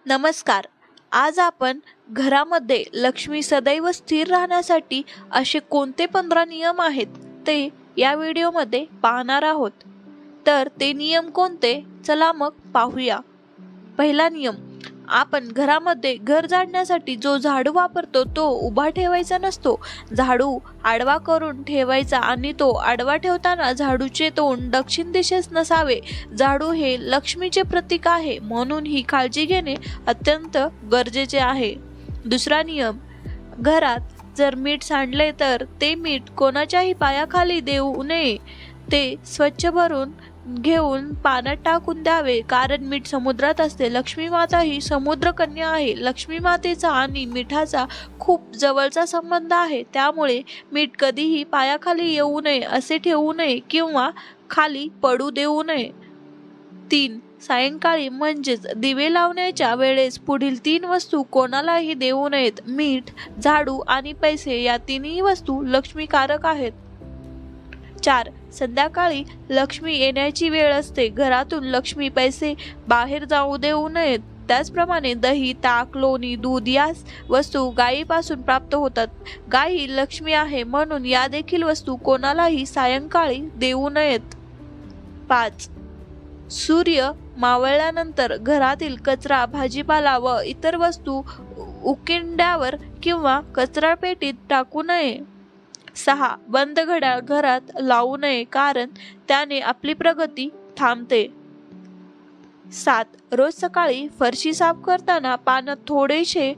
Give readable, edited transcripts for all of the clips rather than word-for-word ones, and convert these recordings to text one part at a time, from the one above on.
नमस्कार. आज आपण घरामध्ये लक्ष्मी सदैव स्थिर राहण्यासाठी असे कोणते 15 नियम आहेत ते या व्हिडिओमध्ये पाहणार आहोत. तर ते नियम कोणते? चला मग पाहूया. पहिला नियम, आपण घरामध्ये घर झाडण्यासाठी जो झाडू वापरतो तो उभा ठेवायचा नसतो. झाडू आडवा करून ठेवायचा आणि तो आडवा ठेवताना झाडूचे तोंड दक्षिण दिशेस नसावे. झाडू हे लक्ष्मीचे प्रतीक आहे, म्हणून ही काळजी घेणे अत्यंत गरजेचे आहे. दुसरा नियम, घरात जर मीठ सांडले तर ते मीठ कोणाच्याही पायाखाली देऊ नये. ते स्वच्छ भरून घेऊन पाण्यात टाकून द्यावे, कारण मीठ समुद्रात असते. लक्ष्मी माता ही समुद्रकन्या आहे. लक्ष्मी मातेचा आणि मिठाचा खूप जवळचा संबंध आहे, त्यामुळे मीठ कधीही पायाखाली येऊ नये, असे ठेवू नये किंवा खाली पडू देऊ नये. 3. सायंकाळी म्हणजेच दिवे लावण्याच्या वेळेस पुढील 3 वस्तू कोणालाही देऊ नयेत. मीठ, झाडू आणि पैसे या तिन्ही वस्तू लक्ष्मीकारक आहेत. 4. संध्याकाळी लक्ष्मी येण्याची वेळ असते. घरातून लक्ष्मी पैसे बाहेर जाऊ देऊ नयेत. त्याचप्रमाणे दही, ताक, लोणी, दूध या वस्तू गायीपासून प्राप्त होतात. गायी लक्ष्मी आहे, म्हणून या देखील वस्तू कोणालाही सायंकाळी देऊ नयेत. 5. सूर्य मावळल्यानंतर घरातील कचरा, भाजीपाला व इतर वस्तू उकिरड्यावर किंवा कचरापेटीत टाकू नये. 6. बंद घड्याळ घरात लावू नये, कारण त्याने आपली प्रगती थांबते. 7. रोज सकाळी फरशी साफ करताना पाण्यात थोडेसे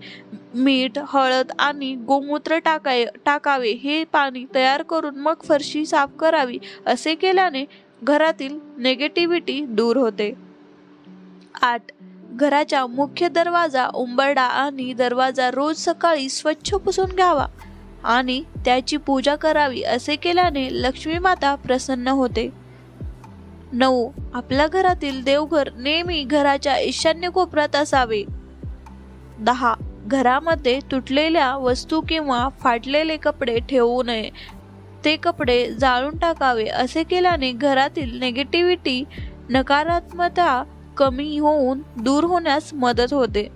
मीठ, हळद आणि गोमूत्र टाकावे. हे पाणी तयार करून मग फरशी साफ करावी. असे केल्याने घरातील नेगेटिव्हिटी दूर होते. 8. घराचा मुख्य दरवाजा, उंबरडा आणि दरवाजा रोज सकाळी स्वच्छ पुसून घ्यावा आणि त्याची पूजा करावी. असे केल्याने लक्ष्मी माता प्रसन्न होते. 9. आपल्या घरातील देवघर नेहमी घराच्या ईशान्य कोपऱ्यात असावे. 10. घरामध्ये तुटलेल्या वस्तू किंवा फाटलेले कपडे ठेवू नये. ते कपडे जाळून टाकावे. असे केल्याने घरातील नेगेटिव्हिटी, नकारात्मकता कमी होऊन दूर होण्यास मदत होते.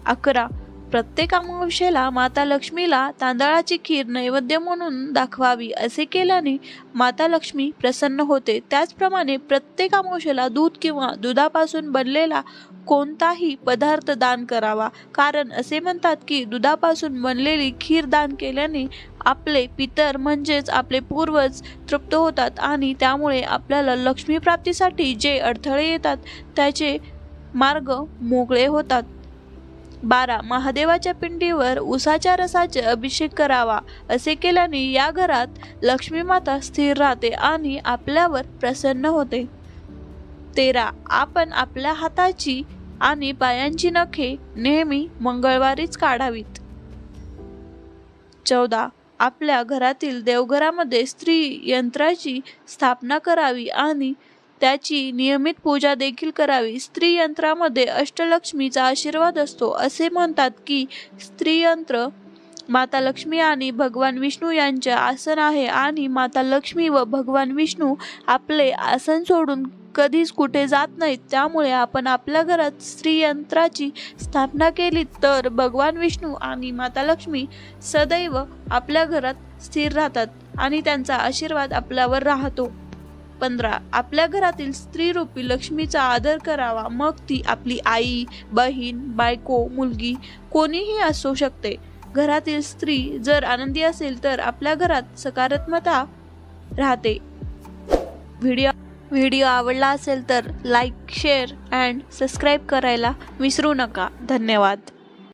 11. प्रत्येक अमावस्येला माता लक्ष्मीला तांदळाची खीर नैवेद्य म्हणून दाखवावी. असे केल्याने माता लक्ष्मी प्रसन्न होते. त्याचप्रमाणे प्रत्येक अमावस्येला दूध किंवा दुधापासून बनलेला कोणताही पदार्थ दान करावा, कारण असे म्हणतात की दुधापासून बनलेली खीर दान केल्याने आपले पितर म्हणजेच आपले पूर्वज तृप्त होतात आणि त्यामुळे आपल्याला लक्ष्मी प्राप्तीसाठी जे अडथळे येतात त्याचे मार्ग मोकळे होतात. 12. महादेवाच्या पिंडीवर उसाच्या रसाचे अभिषेक करावा. असे केल्याने या घरात लक्ष्मी माता स्थिर राहते आणि आपल्यावर प्रसन्न होते. 13. आपण आपल्या हाताची आणि पायांची नखे नेहमी मंगळवारीच काढावीत. 14. आपल्या घरातील देवघरामध्ये स्त्री यंत्राची स्थापना करावी आणि त्याची नियमित पूजा देखील करावी. स्त्री यंत्रामध्ये अष्टलक्ष्मीचा आशीर्वाद असतो. असे म्हणतात की स्त्री यंत्र माता लक्ष्मी आणि भगवान विष्णू यांचे आसन आहे आणि माता लक्ष्मी व भगवान विष्णू आपले आसन सोडून कधीच कुठे जात नाहीत. त्यामुळे आपण आपल्या घरात स्त्री यंत्राची स्थापना केली तर भगवान विष्णू आणि माता लक्ष्मी सदैव आपल्या घरात स्थिर राहतात आणि त्यांचा आशीर्वाद आपल्यावर राहतो. 15. आपल्या घरातील स्त्रीरूपी लक्ष्मीचा आदर करावा. मग ती आपली आई, बहीण, बायको, मुलगी कोणीही असू शकते. घरातील स्त्री जर आनंदी असेल तर आपल्या घरात सकारात्मकता राहते. व्हिडिओ आवडला असेल तर लाईक, शेअर अँड सबस्क्राईब करायला विसरू नका. धन्यवाद.